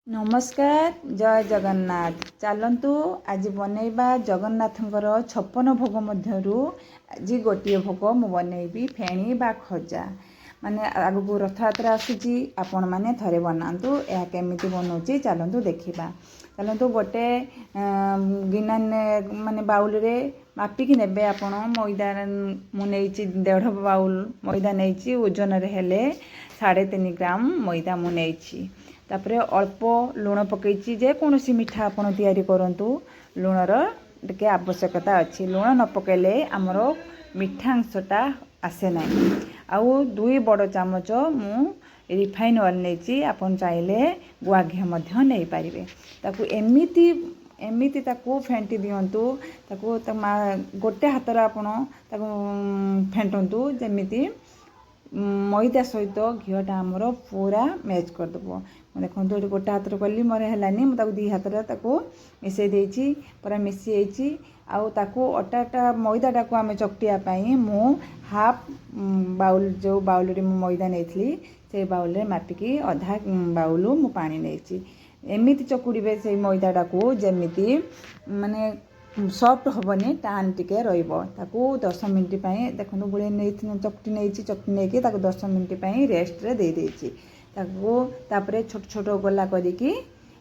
नमस्कार जय जगन्नाथ। चलतु आज बनैबा जगन्नाथंकर 56 भोग मध्यरु आज गोटे भोग मु बनैबी फेणी बा खजा। माने आगु रथयात्रा आसुची आपण माने थरे बनातु या केमिति बनउची चलतु देखिबा। चलतु गोटे गिना माने बाउल रे मापिकी नेबे आपण मैदा मु नेइची 1.5 बाउल मैदा नेइची ओजन रे हेले 3.5 ग्राम मैदा मु नेइची। तापरे अल्प लुण पकईची जे कोनोसी मिठा आपण तैयारी करंतु लुणर टिके आवश्यकता अच्छी। लुण न पकेले आमर मिठा अंशटा आसे ना। आउ 2 बड़ चामच मु रिफाइन ऑयल नेची आपण चाहिले गुआ घी मध्य नै पारिबे। ताकू एमिति ताकू फेंटी दियंतु। ताकू गोटे हातर आपण ताकू फेंटंतु जेमिति मैदा सहित घीटा आमर पूरा मैच करदेव। देखो ये गोटे हाथ कली मोर है मुझे 2 हाथ मिसई देची पूरा मिसी आउ अटाटा मैदाटा को आम चकटियापाई मु हाफ बाउल जो बाउल रे मैदा नहीं से बाउल रे मापिकी अधा बाउल मु पानी नहीं एमती चकुड़े से मैदाटा को जमीती माने सॉफ्ट हेनी टाण टिके रही 10 मिनट देखो बुले नहीं चकटी नहीं 10 मिनट रेस्ट रे दे देची। तापरे छोट छोट गोला करिकी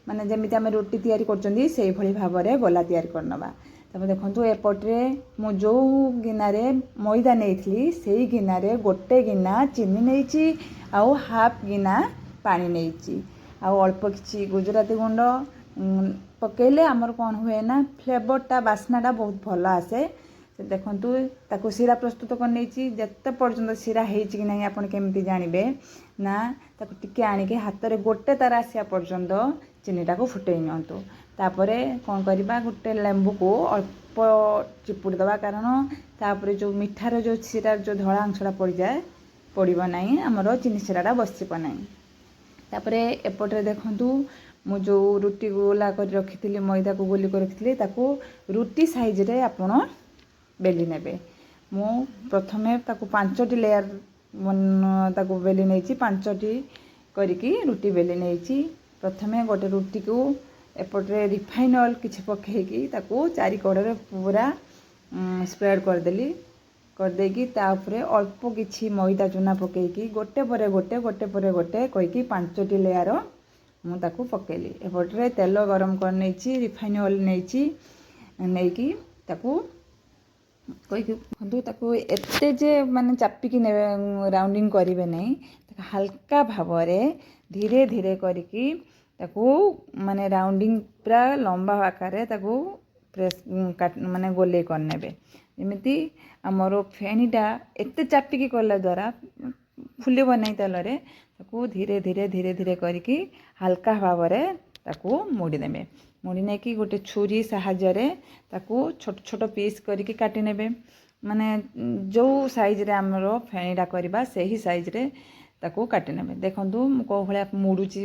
माने जमीती आम रोटी तैयारी करचंदी से भली भाव में गोला तैयारी करनबा। तापर देखंतु एपट्रे मु जो गिनारे मैदा नहीं से गिनारे गोटे गिना चीनी नहीं आउ हाफ गिना पानी नहीं आउ अल्प किछि गुजराती गुंड पकेले आमर कौन हुए ना फ्लेवरटा बास्नाटा बहुत भल आसे। देखंतु ताको सीरा प्रस्तुत करने जते पर्यंत सीरा कि नहीं आपन केमती जानबे ना ताको टिके आनिके हाथ रे गोटे तार आसिया पर्यंत चीनीटा को फुटई नियंतु। तापरे कौन करबा गोटे लेंबू को अल्प चिपुड़ी दबा कारण तापरे जो मिठार जो सीरा जो धला अंशटा पड़ जाए पड़िबो नाही हमर चीनी सीराटा बसिबो नाही। तापरे एपटे देखंतु मु जो रुटी गोला कर रखी मैदा को गोली कर रखी ताको रुटी साइज रे आपण बेली नेबे। मु प्रथमे ताको 5टी लेयर ताको बेली नहीं 5टी करिकी रुटी बेली नहीं। प्रथमे गोटे रुटी को एपटे रिफाइन ऑयल किछि पकेकी ताको चारि कोड़े पूरा स्प्रेड कर देली कर देकी तापरे अल्प किछि मैदा चूना पकेकी गोटे परे गोटे गोटे परे गोटे कहिकी 5टी लेयर मु ताको पकेली। एपटे तेल गरम कर नहीं रिफाइन ऑयल नहीं ताको ताको एते जे माने चापिकी ने राउंडिंग करिवे नहीं हल्का भाव में धीरे धीरे करिकी ताको माने राउंडिंग पूरा लंबा आकार ताको प्रेस माने गोले करनेबे। एमिति हमरो फेणीटा एते चापिकी करला द्वारा फुलिबो नहीं तेल रे ताको धीरे धीरे धीरे धीरे करिकी हल्का भाव में ताको मोड़ी देबे। मोड़ी नहीं कि गोटे छुरी साहाय्य ताको छोट छोट पीस करिकी काटी नेबे। माने जो साइज रे हमरो फेणीटा करबा सही साइज रे ताको काटी नेबे। देखंतु मु को भलिया मुडुची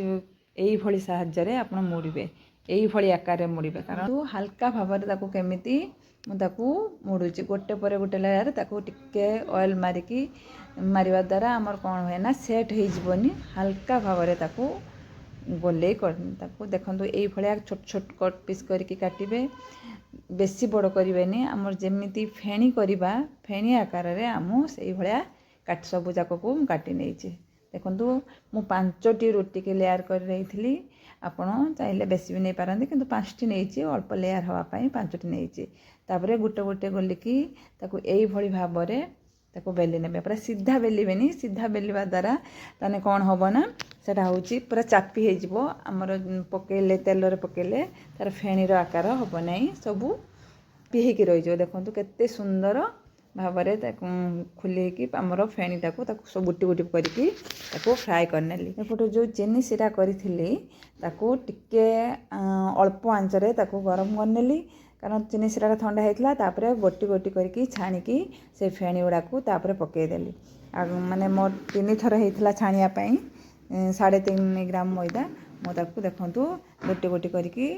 एई भली साहाय्य रे आपण मुड़िबे एई भली आकार रे मुड़िबे कारण हल्का भाव में ताको केमिति मु ताको मुडुची गोटे परे गोटे लेयर ताको टिके ऑयल मारिकी मारिबा द्वारा हमर कोन होय ना सेट हे जिवनी हल्का भाव में ताको गोले कर ताको देखंतु एई भलिया छोट छोट कट पीस करिकी काटिबे बेसी बड़ करिवेनी हमर जेमिति फेणी करबा फेणी आकार रे हमु सेई भलिया काट सब जाक को काटी नेइचे। देखंतु मु 5टी रुटी के लेयर कर रहीथली आपण चाहिले बेसी भी नहीं पारंती किंतु 5टी नेइचे अल्प लेयर हवा पई 5टी नेइचे। तापरे गोटे गोटे गोलिकी ताको एई भली भाव रे ताको बेली नेबे पूरा सीधा बेलिबेनी सीधा बेलिबा द्वारा ताने कौन होबो ना सेटा होची पूरा चापी हे जिवो हमर पकेले तेल रे पकेले तार फेणीर आकार होबो नाही सबु पिहेकी रही जो। देखंतु केते सुंदर भाव रे ताको खुलेकी हमर फेणीटा को ताको सब गुटी गुटी करिकी ताको फ्राई करनेली। एपटे जो चीनी सीरा करिथिली ताको टिके अल्प आंच रे ताको गरम करनेली कारण चीनी सीरा ठंडा होता तापरे गोटी गोटी करके छाणिकी से फेणी गुड़ा को तापरे पकई देली। माने मोर 3 थर होता छाणिया 3.5 ग्राम मैदा मो ताको देखंतु गोटी गोटी करके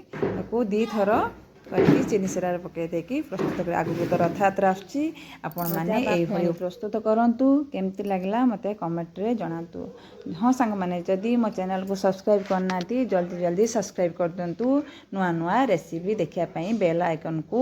2 थर କରିକି ଚିନି ସେରାରେ ପକାଇ ଦେଇକି ପ୍ରସ୍ତୁତ କରି ଆଗକୁ ତ ରଥଯାତ୍ରା ଆସୁଛି ଆପଣମାନେ ଏଇଭଳି ପ୍ରସ୍ତୁତ କରନ୍ତୁ। କେମିତି ଲାଗିଲା ମୋତେ କମେଣ୍ଟରେ ଜଣାନ୍ତୁ। ହଁ ସାଙ୍ଗମାନେ ଯଦି ମୋ ଚ୍ୟାନେଲକୁ ସବସ୍କ୍ରାଇବ୍ କରିନାହାନ୍ତି ଜଲ୍ଦି ସବସ୍କ୍ରାଇବ୍ କରିଦିଅନ୍ତୁ। ନୂଆ ନୂଆ ରେସିପି ଦେଖିବା ପାଇଁ ବେଲ୍ ଆଇକନ୍କୁ